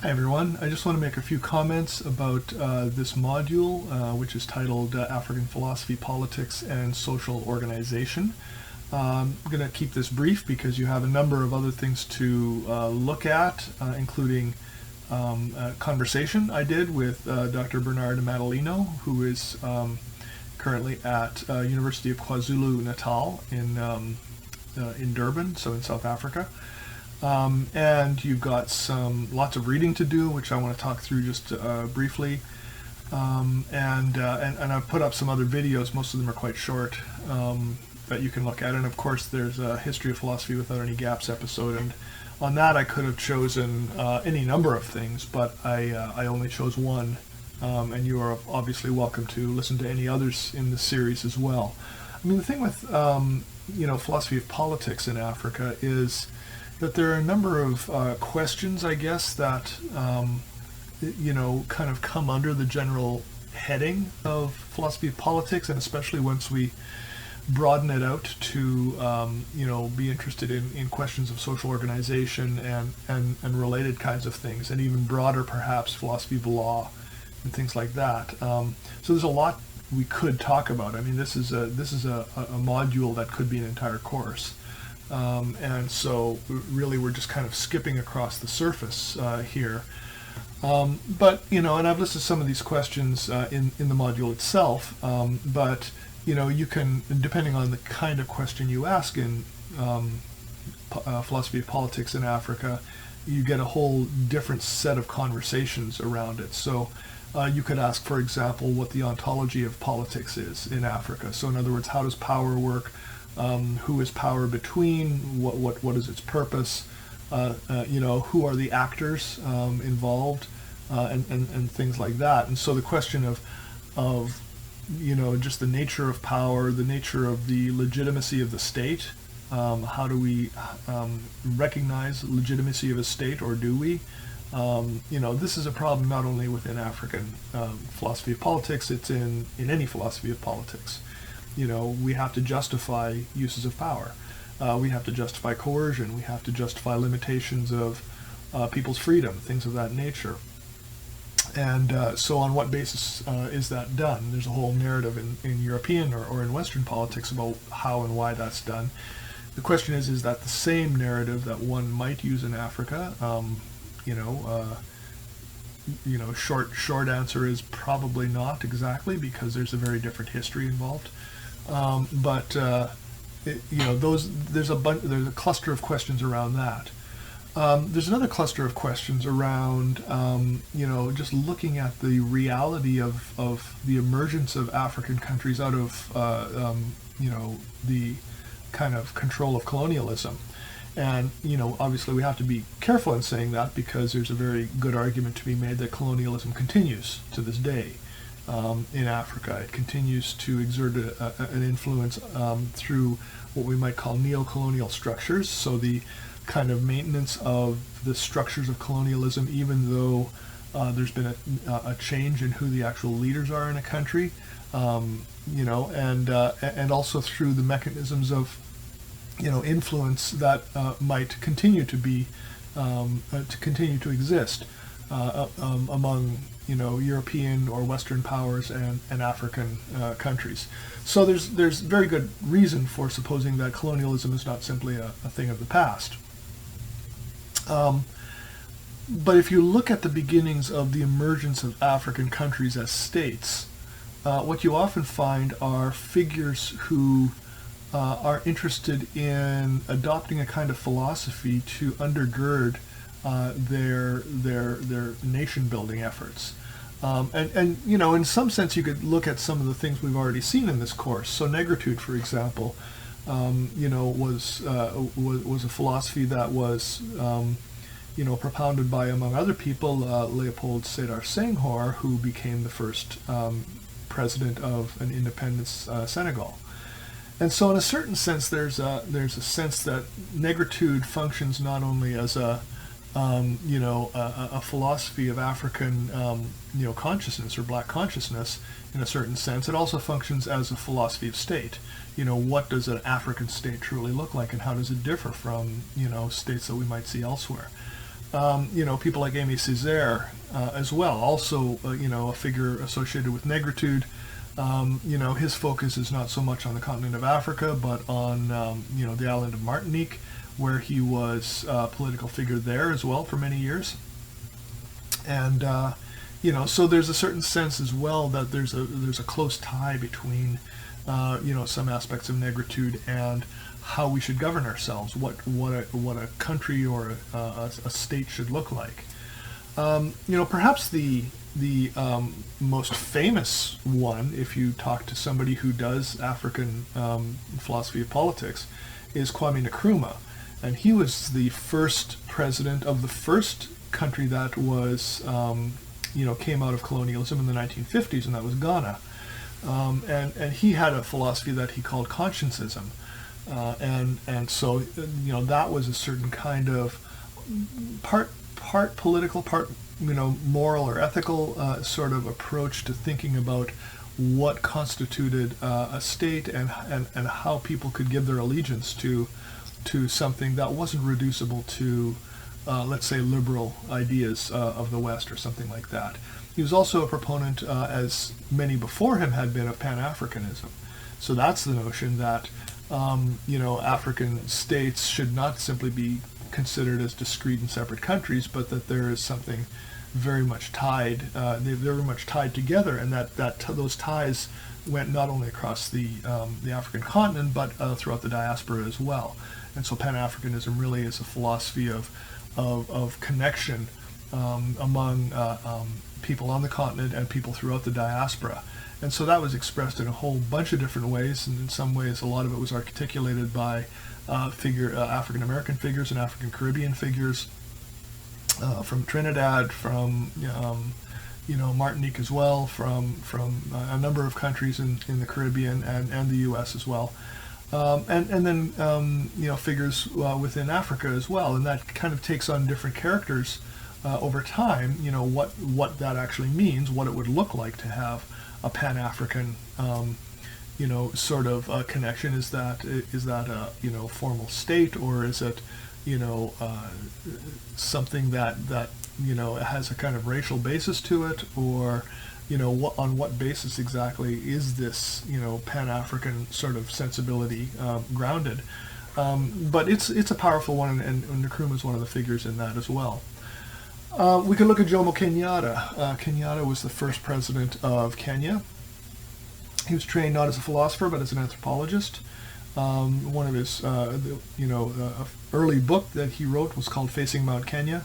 Hi everyone, I just want to make a few comments about this module, which is titled African Philosophy, Politics, and Social Organization. I'm going to keep this brief because you have a number of other things to look at, including a conversation I did with Dr. Bernard Madalino, who is currently at University of KwaZulu-Natal in Durban, so in South Africa. And you've got lots of reading to do, which I want to talk through just briefly. And I've put up some other videos. Most of them are quite short that you can look at. And of course, there's a History of Philosophy Without Any Gaps episode. And on that, I could have chosen any number of things, but I only chose one. And you are obviously welcome to listen to any others in this series as well. I mean, the thing with philosophy of politics in Africa is that there are a number of questions, I guess, that kind of come under the general heading of philosophy of politics, and especially once we broaden it out to be interested in questions of social organization and related kinds of things, and even broader, perhaps, philosophy of law and things like that. So there's a lot we could talk about. I mean, this is a module that could be an entire course. And so really we're just kind of skipping across the surface here. But, and I've listed some of these questions in the module itself, but, you can, depending on the kind of question you ask in philosophy of politics in Africa, you get a whole different set of conversations around it. So you could ask, for example, what the ontology of politics is in Africa. So in other words, how does power work? Who is power between? What is its purpose? Who are the actors involved, and things like that. And so the question of just the nature of power, the nature of the legitimacy of the state. How do we recognize legitimacy of a state, or do we? This is a problem not only within African philosophy of politics; it's in any philosophy of politics. We have to justify uses of power. We have to justify coercion. We have to justify limitations of people's freedom, things of that nature. And so on what basis is that done? There's a whole narrative in European or in Western politics about how and why that's done. The question is that the same narrative that one might use in Africa? Short answer is probably not exactly, because there's a very different history involved. There's a cluster of questions around that. There's another cluster of questions around, just looking at the reality of the emergence of African countries out of, the kind of control of colonialism. And, obviously we have to be careful in saying that, because there's a very good argument to be made that colonialism continues to this day. In Africa. It continues to exert an influence through what we might call neo-colonial structures, so the kind of maintenance of the structures of colonialism, even though there's been a change in who the actual leaders are in a country, and also through the mechanisms of influence that might continue to be to exist among European or Western powers and African countries. So there's very good reason for supposing that colonialism is not simply a thing of the past. But if you look at the beginnings of the emergence of African countries as states, what you often find are figures who are interested in adopting a kind of philosophy to undergird their nation-building efforts. In some sense, you could look at some of the things we've already seen in this course. So negritude, for example, was a philosophy that was, propounded by, among other people, Leopold Sédar Senghor, who became the first president of an independent Senegal. And so, in a certain sense, there's a sense that negritude functions not only as a philosophy of African, consciousness or black consciousness in a certain sense. It also functions as a philosophy of state. What does an African state truly look like, and how does it differ from, states that we might see elsewhere? People like Aimé Césaire as well, also a figure associated with negritude. His focus is not so much on the continent of Africa, but on the island of Martinique, where he was a political figure there as well for many years. And so there's a certain sense as well that there's a close tie between some aspects of negritude and how we should govern ourselves, what a country or a state should look like. Perhaps the most famous one, if you talk to somebody who does African philosophy of politics, is Kwame Nkrumah, and he was the first president of the first country that was came out of colonialism in the 1950s, and that was Ghana. And he had a philosophy that he called consciencism, and so that was a certain kind of part political, part moral or ethical sort of approach to thinking about what constituted a state and how people could give their allegiance to something that wasn't reducible to let's say liberal ideas of the West or something like that. He was also a proponent, as many before him had been, of Pan-Africanism. So that's the notion that African states should not simply be considered as discrete and separate countries, but that there is something very much tied. They're very much tied together, and that those ties went not only across the African continent, but throughout the diaspora as well. And so Pan-Africanism really is a philosophy of connection among people on the continent and people throughout the diaspora. And so that was expressed in a whole bunch of different ways, and in some ways a lot of it was articulated by African American figures and African Caribbean figures from Trinidad, from Martinique as well, from a number of countries in the Caribbean and the U.S. as well, and then figures within Africa as well, and that kind of takes on different characters over time. What that actually means, what it would look like to have a Pan-African sort of connection. Is that a formal state, or is it something that has a kind of racial basis to it, or on what basis exactly is this Pan-African sort of sensibility grounded? But it's a powerful one, and Nkrumah is one of the figures in that as well. We could look at Jomo Kenyatta. Kenyatta was the first president of Kenya. He was trained not as a philosopher, but as an anthropologist. One of his, early book that he wrote was called Facing Mount Kenya,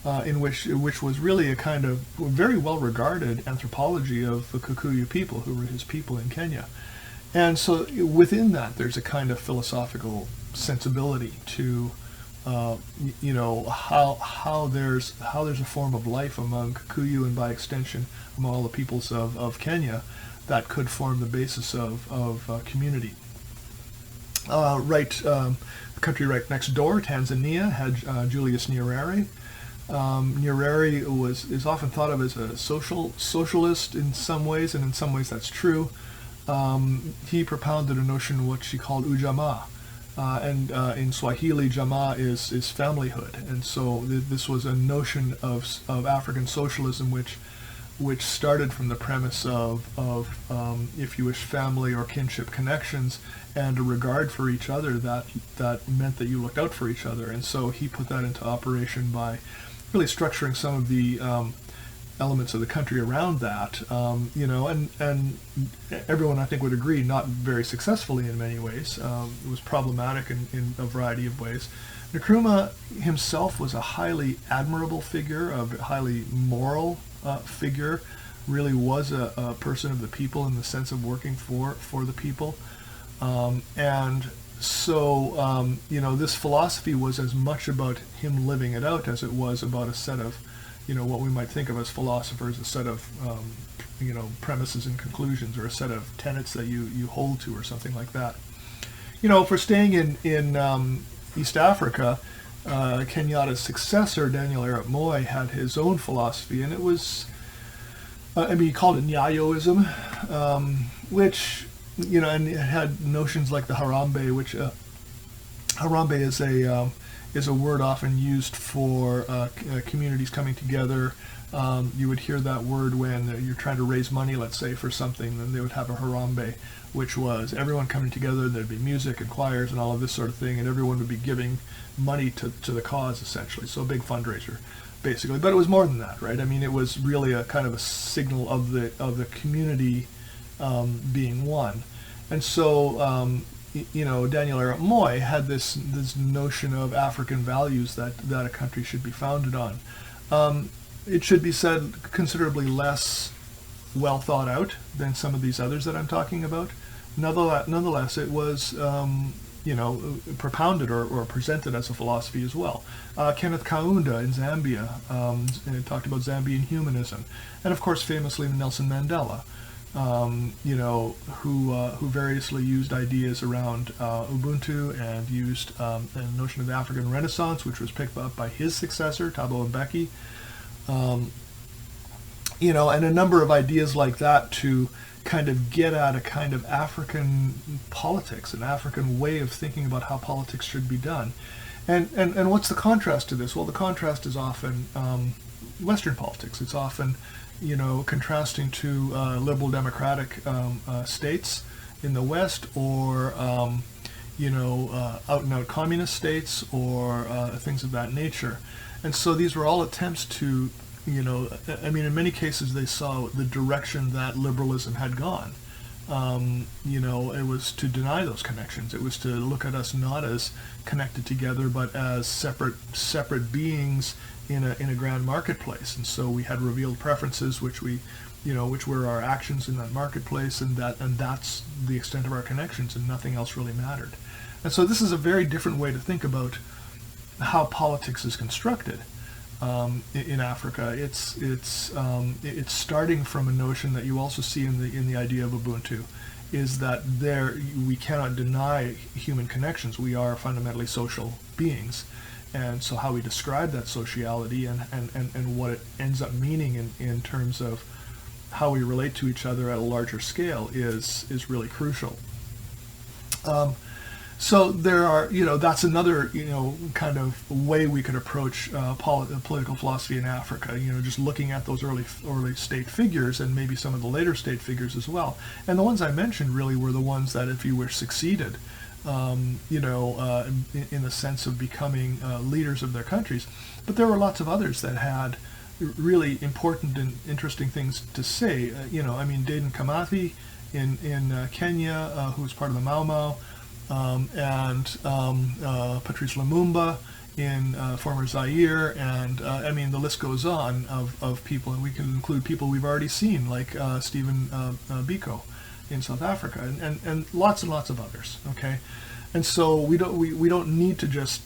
which was really a kind of very well-regarded anthropology of the Kikuyu people, who were his people in Kenya. And so within that, there's a kind of philosophical sensibility to how there's a form of life among Kikuyu, and by extension among all the peoples of Kenya, that could form the basis of community. The country right next door, Tanzania, had Julius Nyerere. Nyerere is often thought of as a socialist in some ways, and in some ways that's true. He propounded a notion which he called ujamaa. And in Swahili, jamaa is familyhood, and so this was a notion of African socialism which started from the premise of if you wish, family or kinship connections, and a regard for each other that meant that you looked out for each other. And so he put that into operation by really structuring some of the elements of the country around that, and everyone, I think, would agree, not very successfully in many ways. It was problematic in a variety of ways. Nkrumah himself was a highly admirable figure, a highly moral figure, really was a person of the people in the sense of working for the people. And so, this philosophy was as much about him living it out as it was about a set of what we might think of as philosophers, a set of, premises and conclusions, or a set of tenets that you hold to, or something like that. If we're staying in East Africa, Kenyatta's successor, Daniel Arap Moi, had his own philosophy, and it was, he called it Nyayoism, which, and it had notions like the Harambe, which Harambe is a word often used for communities coming together. You would hear that word when you're trying to raise money, let's say, for something, then they would have a harambe, which was everyone coming together, and there'd be music and choirs and all of this sort of thing, and everyone would be giving money to the cause, essentially. So a big fundraiser, basically. But it was more than that, right? I mean, it was really a kind of a signal of the community being one. And so, Daniel Arap Moi had this notion of African values that a country should be founded on. It should be said, considerably less well thought out than some of these others that I'm talking about. Nonetheless, it was propounded or presented as a philosophy as well. Kenneth Kaunda in Zambia talked about Zambian humanism, and of course, famously Nelson Mandela, who variously used ideas around Ubuntu and used the notion of the African Renaissance, which was picked up by his successor, Thabo Mbeki. And a number of ideas like that to kind of get at a kind of African politics, an African way of thinking about how politics should be done. And what's the contrast to this? Well, the contrast is often Western politics. It's often, contrasting to liberal democratic states in the West, or out and out communist states, or things of that nature. And so these were all attempts to, in many cases they saw the direction that liberalism had gone. It was to deny those connections. It was to look at us not as connected together, but as separate beings in a grand marketplace. And so we had revealed preferences, which were our actions in that marketplace, and that's the extent of our connections, and nothing else really mattered. And so this is a very different way to think about how politics is constructed in Africa. It's starting from a notion that you also see in the idea of Ubuntu, is that we cannot deny human connections. We are fundamentally social beings, and so how we describe that sociality and what it ends up meaning in terms of how we relate to each other at a larger scale is really crucial. So there are, that's another, kind of way we could approach political philosophy in Africa, just looking at those early state figures and maybe some of the later state figures as well. And the ones I mentioned really were the ones that, if you were succeeded, in the sense of becoming leaders of their countries. But there were lots of others that had really important and interesting things to say. Dedan Kimathi in Kenya, who was part of the Mau Mau, and Patrice Lumumba in former Zaire, and the list goes on of people, and we can include people we've already seen, like Stephen Biko in South Africa, and lots of others. Okay, and so we don't need to just,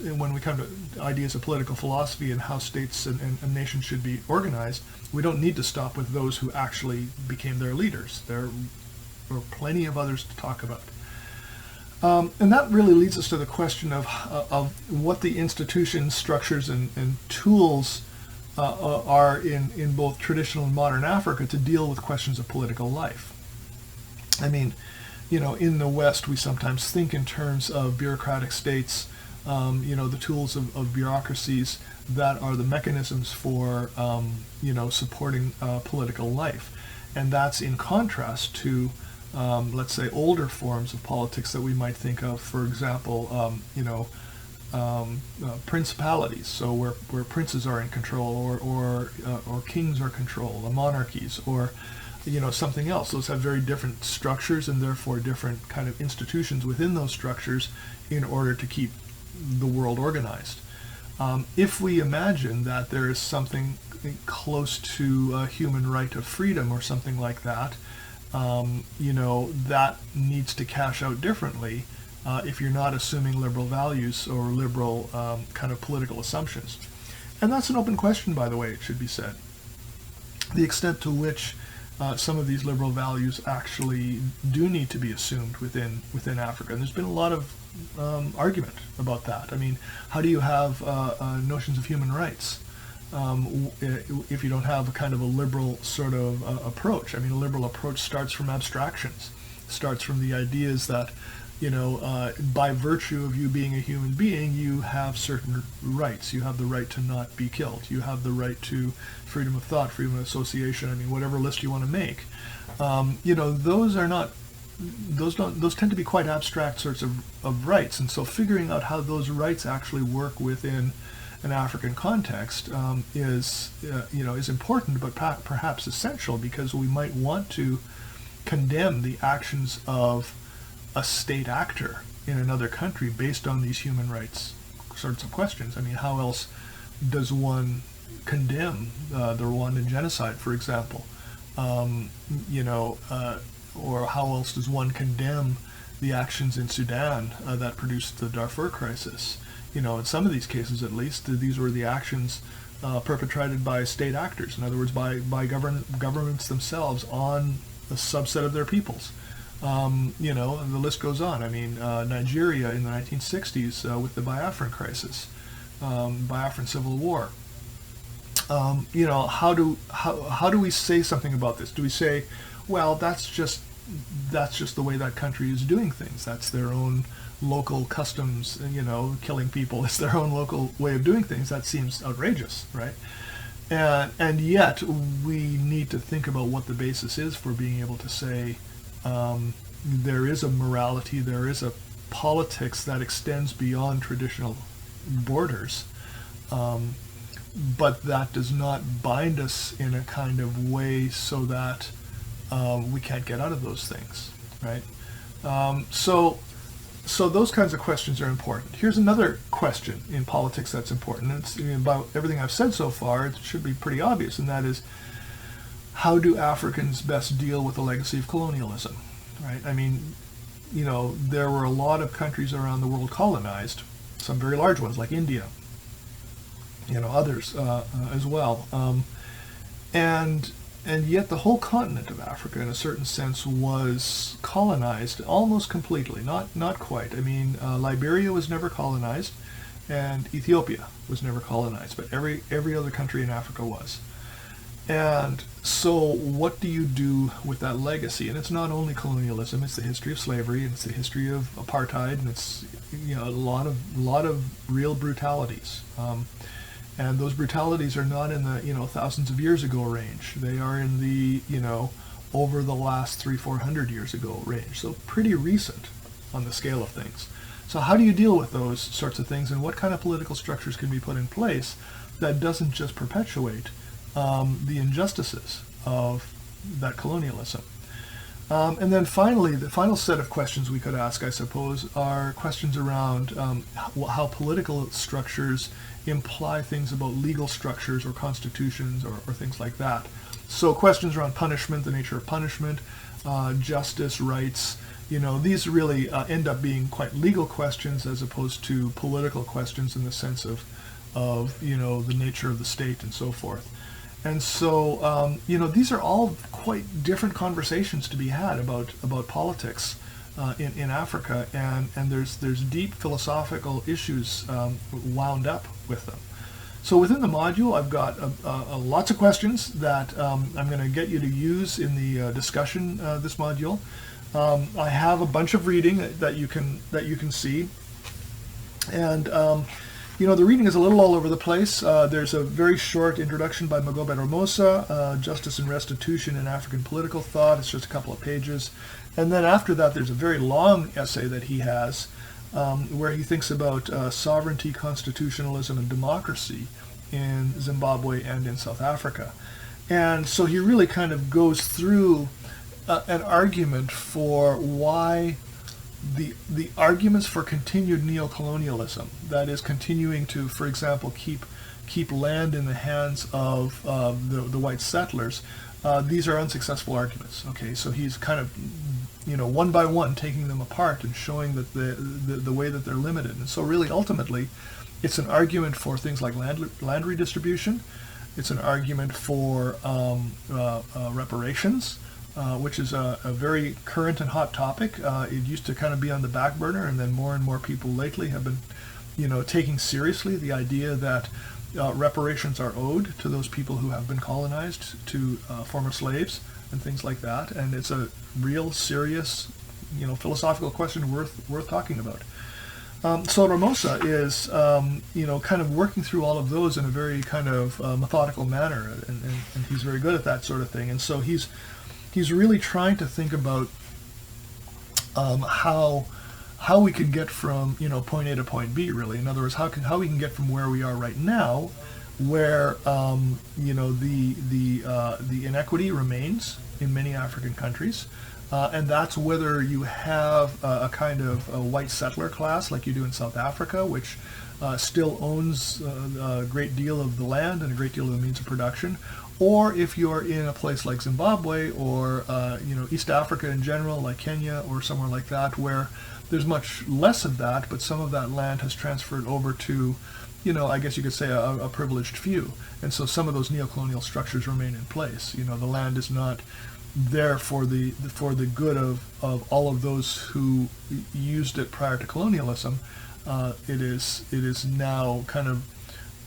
when we come to ideas of political philosophy and how states and nations should be organized, we don't need to stop with those who actually became their leaders. There are plenty of others to talk about. And that really leads us to the question of what the institutions, structures, and tools are in both traditional and modern Africa to deal with questions of political life. In the West, we sometimes think in terms of bureaucratic states, the tools of bureaucracies that are the mechanisms for, supporting political life. And that's in contrast to let's say, older forms of politics that we might think of, for example, principalities, so where princes are in control, or kings are controlled, the monarchies, or something else. Those have very different structures and therefore different kind of institutions within those structures in order to keep the world organized. If we imagine that there is something close to a human right of freedom or something like that, that needs to cash out differently if you're not assuming liberal values or liberal kind of political assumptions. And that's an open question, by the way, it should be said. The extent to which some of these liberal values actually do need to be assumed within Africa. And there's been a lot of argument about that. How do you have notions of human rights if you don't have a kind of a liberal sort of approach? A liberal approach starts from abstractions, starts from the ideas that by virtue of you being a human being, you have certain rights. You have the right to not be killed. You have the right to freedom of thought, freedom of association. I mean, whatever list you want to make. Those are not. Those tend to be quite abstract sorts of rights, and so figuring out how those rights actually work within an African context is important, but perhaps essential, because we might want to condemn the actions of a state actor in another country based on these human rights sorts of questions. I mean, how else does one condemn the Rwandan genocide, for example? Or how else does one condemn the actions in Sudan that produced the Darfur crisis? In some of these cases, at least, these were the actions perpetrated by state actors. In other words, by governments themselves on a subset of their peoples. And the list goes on. I mean, Nigeria in the 1960s with the Biafran crisis, Biafran Civil War. How do we say something about this? Do we say, well, that's just the way that country is doing things. That's their own local customs, killing people is their own local way of doing things. That seems outrageous, right? And yet we need to think about what the basis is for being able to say there is a morality, there is a politics that extends beyond traditional borders, but that does not bind us in a kind of way so that we can't get out of those things, right? So those kinds of questions are important. Here's another question in politics that's important. It's about everything I've said so far. It should be pretty obvious, and that is, how do Africans best deal with the legacy of colonialism, right? I mean, there were a lot of countries around the world colonized, some very large ones like India, others as well. And yet the whole continent of Africa, in a certain sense, was colonized almost completely, not quite. I mean, Liberia was never colonized, and Ethiopia was never colonized, but every other country in Africa was. And so what do you do with that legacy? And it's not only colonialism, it's the history of slavery, and it's the history of apartheid, and it's a lot of real brutalities. And those brutalities are not in the thousands of years ago range. They are in the over the last 300-400 years ago range. So pretty recent on the scale of things. So how do you deal with those sorts of things, and what kind of political structures can be put in place that doesn't just perpetuate the injustices of that colonialism? And then finally, the final set of questions we could ask, I suppose, are questions around how political structures imply things about legal structures or constitutions or things like that. So questions around punishment, the nature of punishment, justice, rights, these really end up being quite legal questions as opposed to political questions in the sense of the nature of the state and so forth. And so, these are all quite different conversations to be had about politics in Africa, and there's deep philosophical issues wound up with them. So within the module, I've got lots of questions that I'm going to get you to use in the discussion this module. I have a bunch of reading that you can see, and the reading is a little all over the place. There's a very short introduction by Magobe Ramosa, Justice and Restitution in African Political Thought. It's just a couple of pages. And then after that, there's a very long essay that he has where he thinks about sovereignty, constitutionalism, and democracy in Zimbabwe and in South Africa. And so he really kind of goes through an argument for why the arguments for continued neocolonialism, that is continuing to, for example, keep land in the hands of the white settlers, these are unsuccessful arguments. Okay, so he's kind of one by one taking them apart and showing that the way that they're limited. And so really ultimately it's an argument for things like land redistribution. It's an argument for reparations, which is a very current and hot topic. It used to kind of be on the back burner, and then more and more people lately have been, taking seriously the idea that reparations are owed to those people who have been colonized, to former slaves and things like that. And it's a real serious philosophical question worth talking about. So Ramosa is, kind of working through all of those in a very kind of methodical manner, and he's very good at that sort of thing. And so he's really trying to think about how we can get from point A to point B. Really, in other words, how we can get from where we are right now, where the inequity remains in many African countries. And that's whether you have a kind of a white settler class like you do in South Africa, which still owns a great deal of the land and a great deal of the means of production, or if you're in a place like Zimbabwe or East Africa in general, like Kenya or somewhere like that, where there's much less of that, but some of that land has transferred over to, I guess you could say a privileged few, and so some of those neocolonial structures remain in place. The land is not there for the good of all of those who used it prior to colonialism. It is now kind of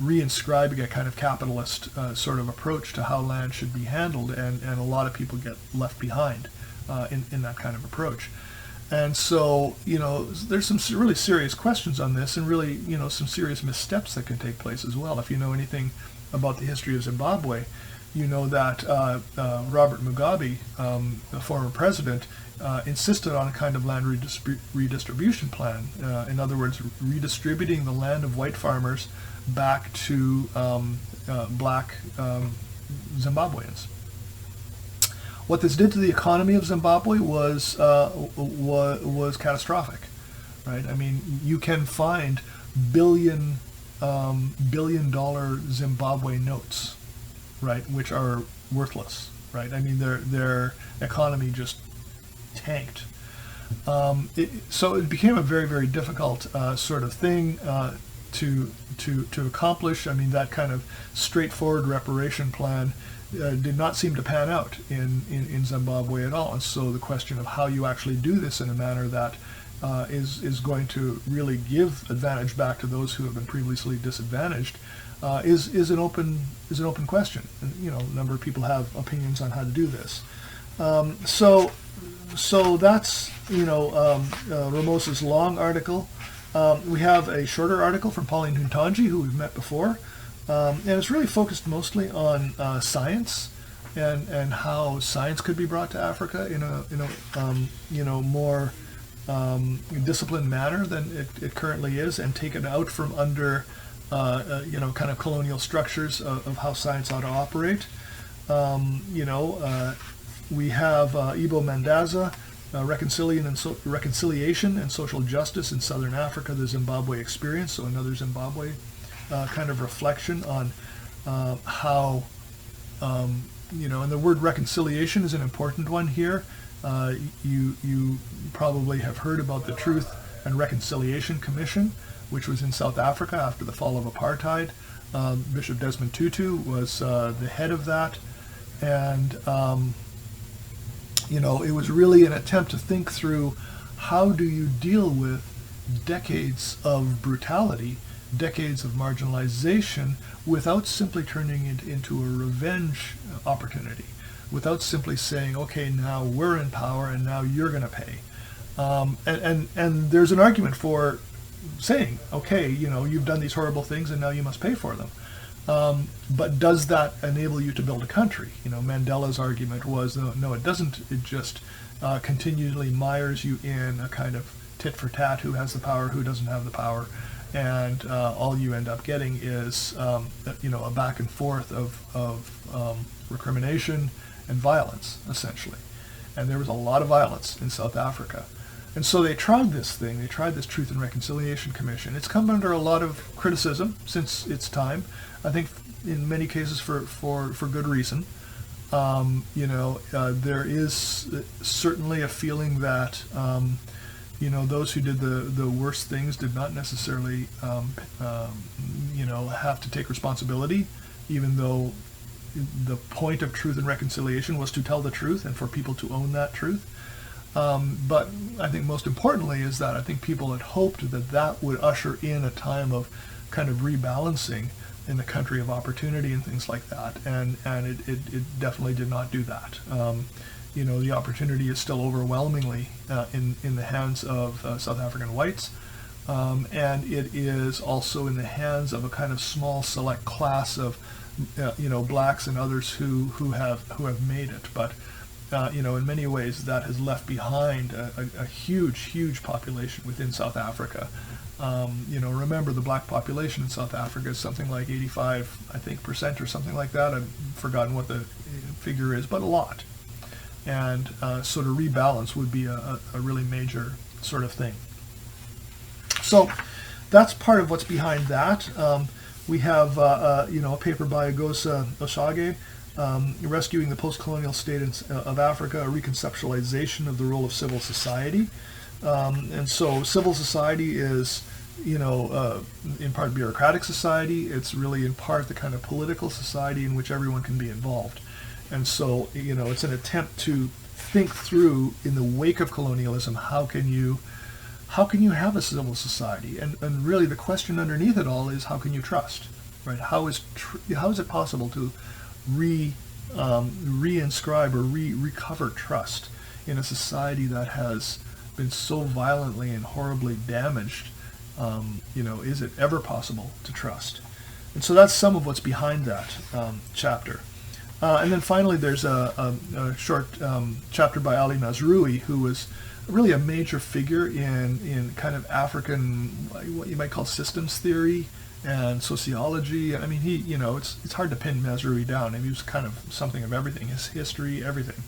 reinscribing a kind of capitalist sort of approach to how land should be handled, and a lot of people get left behind in that kind of approach. And so there's some really serious questions on this, and really some serious missteps that can take place as well. If you know anything about the history of Zimbabwe, you know that Robert Mugabe, the former president, insisted on a kind of land redistribution plan. In other words, redistributing the land of white farmers back to black Zimbabweans. What this did to the economy of Zimbabwe was catastrophic, right? I mean, you can find billion dollar Zimbabwe notes, right, which are worthless, right? I mean, their economy just tanked. So it became a very, very difficult sort of thing to accomplish. I mean, that kind of straightforward reparation plan did not seem to pan out in Zimbabwe at all. And so the question of how you actually do this in a manner that is going to really give advantage back to those who have been previously disadvantaged is an open question. And, a number of people have opinions on how to do this. So that's Ramosa's long article. We have a shorter article from Pauline Huntanji, who we've met before, and it's really focused mostly on science and how science could be brought to Africa in a more disciplined manner than it currently is, and taken out from under kind of colonial structures of how science ought to operate. We have Ibo Mandaza, Reconciliation and Social Justice in Southern Africa, the Zimbabwe Experience, so another Zimbabwe kind of reflection on how, and the word reconciliation is an important one here. You probably have heard about the Truth and Reconciliation Commission, which was in South Africa after the fall of apartheid. Bishop Desmond Tutu was the head of that, and it was really an attempt to think through how do you deal with decades of brutality, decades of marginalization, without simply turning it into a revenge opportunity, without simply saying, okay, now we're in power and now you're going to pay. And there's an argument for saying, okay, you've done these horrible things and now you must pay for them. But does that enable you to build a country? Mandela's argument was, no, it doesn't. It just continually mires you in a kind of tit for tat, who has the power, who doesn't have the power, and all you end up getting is, a back and forth of recrimination and violence, essentially. And there was a lot of violence in South Africa. And so they tried this thing. They tried this Truth and Reconciliation Commission. It's come under a lot of criticism since its time. I think in many cases for good reason. There is certainly a feeling that those who did the worst things did not necessarily have to take responsibility, even though the point of Truth and Reconciliation was to tell the truth and for people to own that truth. But I think most importantly is that I think people had hoped that would usher in a time of kind of rebalancing in the country of opportunity and things like that, and it definitely did not do that. the opportunity is still overwhelmingly in the hands of South African whites, and it is also in the hands of a kind of small select class of blacks and others who have made it. But in many ways that has left behind a huge population within South Africa. Remember, the black population in South Africa is something like 85, I think, percent or something like that. I've forgotten what the figure is, but a lot. And so to rebalance would be a really major sort of thing. So that's part of what's behind that. We have a paper by Agosa Oshage, Rescuing the Post-Colonial State of Africa, a reconceptualization of the role of civil society. And so civil society is, in part bureaucratic society. It's really in part the kind of political society in which everyone can be involved. And so, it's an attempt to think through, in the wake of colonialism, how can you have a civil society? And really the question underneath it all is, how can you trust, right? How is it possible to reinscribe or recover trust in a society that has been so violently and horribly damaged? Is it ever possible to trust? And so that's some of what's behind that chapter. And then finally, there's a short chapter by Ali Nazrui, who was really a major figure in kind of African, what you might call systems theory and sociology. I mean, it's hard to pin Nazrui down. He was kind of something of everything, his history, everything.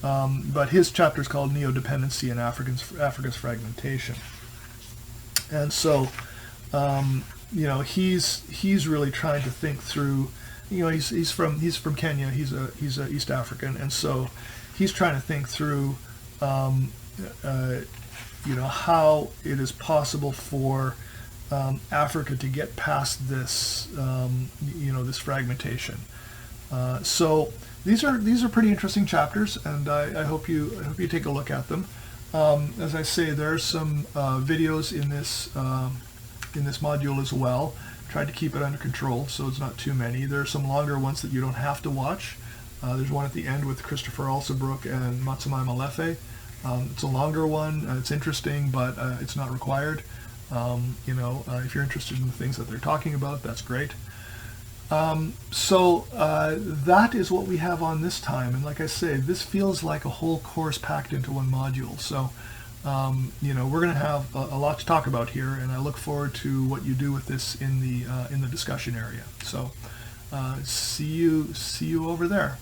But his chapter is called Neo-Dependency and Africa's Fragmentation. And so, he's really trying to think through. He's from Kenya. He's a East African, and so he's trying to think through, how it is possible for Africa to get past this, this fragmentation. So these are pretty interesting chapters, and I hope you take a look at them. As I say, there are some videos in this module as well. Tried to keep it under control, so it's not too many. There are some longer ones that you don't have to watch. There's one at the end with Christopher Alsabrook and Matsamai Malefe. It's a longer one. It's interesting, but it's not required. If you're interested in the things that they're talking about, that's great. So that is what we have on this time. And like I say, this feels like a whole course packed into one module. So, we're going to have a lot to talk about here, and I look forward to what you do with this in the discussion area. So, see you over there.